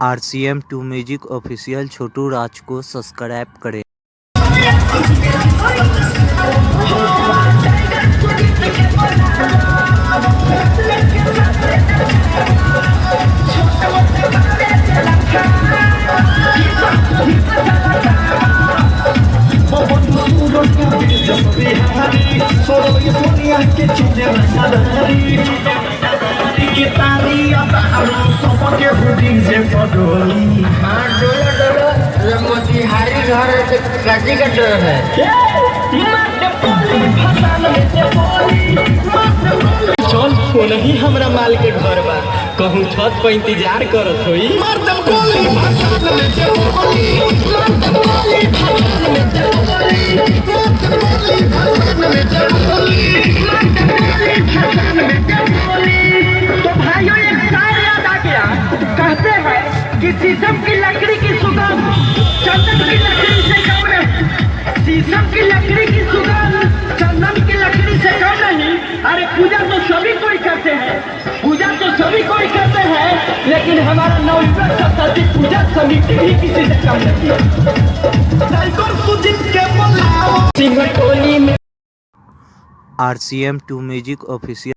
RCM2 music official छोटू राज को subscribe करें। मोतिहारी घर काजी का डर है। चल फोन ही हमरा माल के घर बा, कहूँ छत पर इंतजार करत होई। तो भाइयों एक शायर याद आ गया, कहते हैं कि शीशम की लकड़ी की सुगंध चंदन की लकड़ी से कम नहीं, शीशम की लकड़ी की सुगंध चंदन की लकड़ी से कम नहीं। अरे पूजा तो सभी कोई करते हैं, पूजा तो सभी कोई करते हैं, लेकिन हमारा नवयुवक सप्तशती पूजा समिति भी किसी से कम नहीं है। RCM2 music official